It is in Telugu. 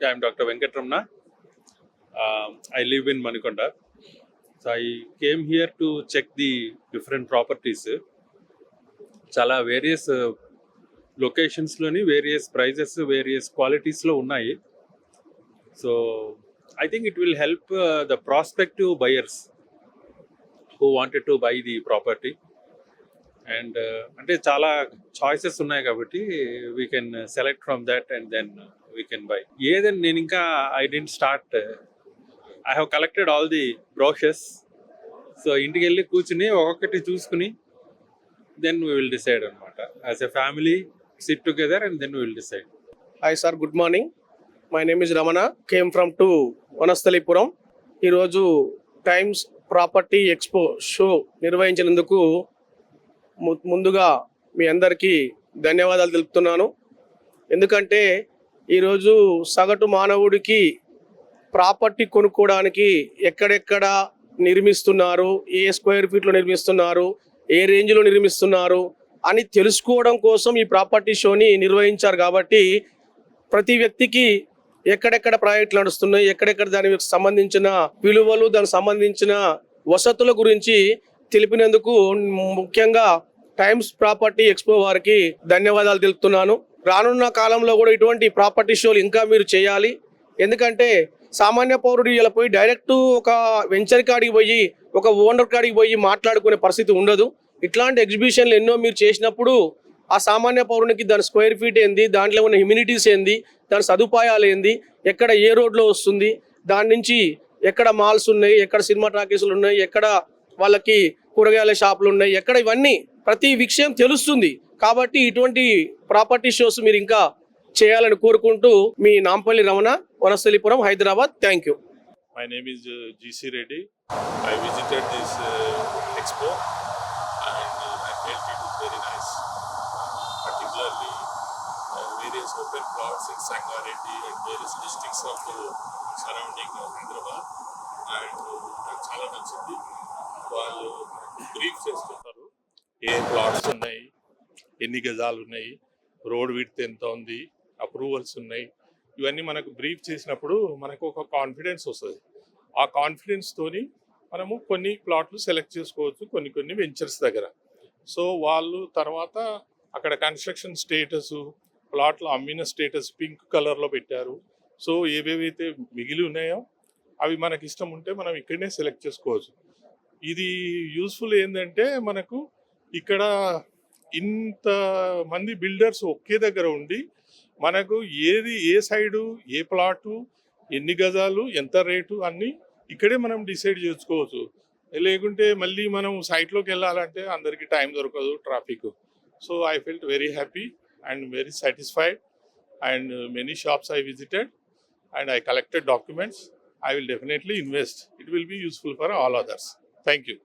I'm Dr. Venkatramana. I live in Manikonda. So I came here to check the different properties. చాలా వేరియస్ లొకేషన్స్లోని వేరియస్ ప్రైజెస్ వేరియస్ క్వాలిటీస్లో ఉన్నాయి. So I think it will help the prospective buyers who wanted to buy the property. And అంటే చాలా చాయిసెస్ ఉన్నాయి కాబట్టి we can select from that and then we can buy. ఏదని నేను ఇంకా I didn't start. I have collected all the brochures. So ఇంటికి వెళ్ళి కూర్చుని ఒక్కొక్కటి చూసుకుని then we will decide అనమాట. As a family, sit together and then we will decide. Hi sir, good morning. My name is Ramana. Came from to Vanasthalipuram. ఈరోజు టైమ్స్ ప్రాపర్టీ ఎక్స్పో షో నిర్వహించినందుకు ముందుగా మీ అందరికీ ధన్యవాదాలు తెలుపుతున్నాను. ఎందుకంటే ఈరోజు సగటు మానవుడికి ప్రాపర్టీ కొనుక్కోవడానికి ఎక్కడెక్కడ నిర్మిస్తున్నారు, ఏ స్క్వేర్ ఫీట్లో నిర్మిస్తున్నారు, ఏ రేంజ్లో నిర్మిస్తున్నారు అని తెలుసుకోవడం కోసం ఈ ప్రాపర్టీ షోని నిర్వహించారు. కాబట్టి ప్రతి వ్యక్తికి ఎక్కడెక్కడ ప్రాజెక్టులు నడుస్తున్నాయి, ఎక్కడెక్కడ దానికి సంబంధించిన విలువలు, దానికి సంబంధించిన వసతుల గురించి తెలిపినందుకు ముఖ్యంగా టైమ్స్ ప్రాపర్టీ ఎక్స్పో వారికి ధన్యవాదాలు తెలుపుతున్నాను. రానున్న కాలంలో కూడా ఇటువంటి ప్రాపర్టీ షోలు ఇంకా మీరు చేయాలి. ఎందుకంటే సామాన్య పౌరుడు ఇలా పోయి డైరెక్ట్ ఒక వెంచర్ కాడికి పోయి ఒక ఓనర్ కాడికి పోయి మాట్లాడుకునే పరిస్థితి ఉండదు. ఇట్లాంటి ఎగ్జిబిషన్లు ఎన్నో మీరు చేసినప్పుడు ఆ సామాన్య పౌరునికి దాని స్క్వేర్ ఫీట్ ఏంది, దాంట్లో ఉన్న హ్యూమినిటీస్ ఏంది, దాని సదుపాయాలు ఏంది, ఎక్కడ ఏ రోడ్లో వస్తుంది, దాని నుంచి ఎక్కడ మాల్స్ ఉన్నాయి, ఎక్కడ సినిమా టాకీసులు ఉన్నాయి, ఎక్కడ వాళ్ళకి కూరగాయల షాపులు ఉన్నాయి, ఎక్కడ ఇవన్నీ ప్రతి విషయం తెలుస్తుంది. కాబట్టి ఇటువంటి ప్రాపర్టీ షోస్ మీరు ఇంకా చేయాలని కోరుకుంటూ మీ Nampally Ramana, Vanasthalipuram, Hyderabad. Thank you. My name is GC Reddy. I visited this expo and I felt it was very nice. Particularly various open plots in Sangareddy and various districts of surrounding Hyderabad. And నాకు చాలా నచ్చింది. వాళ్ళు బ్రీఫ్ చేస్తున్నారు, ఏ ప్లాట్స్ ఉన్నాయి, ఎన్ని గజాలు ఉన్నాయి, రోడ్ విడ్త్ ఎంత ఉంది, అప్రూవల్స్ ఉన్నాయి. ఇవన్నీ మనకు బ్రీఫ్ చేసినప్పుడు మనకు ఒక కాన్ఫిడెన్స్ వస్తుంది. ఆ కాన్ఫిడెన్స్తోని మనము కొన్ని ప్లాట్లు సెలెక్ట్ చేసుకోవచ్చు కొన్ని వెంచర్స్ దగ్గర. సో వాళ్ళు తర్వాత అక్కడ కన్స్ట్రక్షన్ స్టేటస్, ప్లాట్లు అమ్మిన స్టేటస్ పింక్ కలర్లో పెట్టారు. సో ఏవేవైతే మిగిలి ఉన్నాయో అవి మనకి ఇష్టం ఉంటే మనం ఇక్కడనే సెలెక్ట్ చేసుకోవచ్చు. ఇది యూస్ఫుల్ ఏంటంటే మనకు ఇక్కడ ఇంత మంది బిల్డర్స్ ఒకే దగ్గర ఉండి మనకు ఏది ఏ సైడు ఏ ప్లాటు ఎన్ని గజాలు ఎంత రేటు అన్నీ ఇక్కడే మనం డిసైడ్ చేసుకోవచ్చు. లేకుంటే మళ్ళీ మనం సైట్లోకి వెళ్ళాలంటే అందరికీ టైం దొరకదు, traffic. So I felt very happy and very satisfied and many shops I visited and I collected documents. I will definitely invest. It will be useful for all others. Thank you.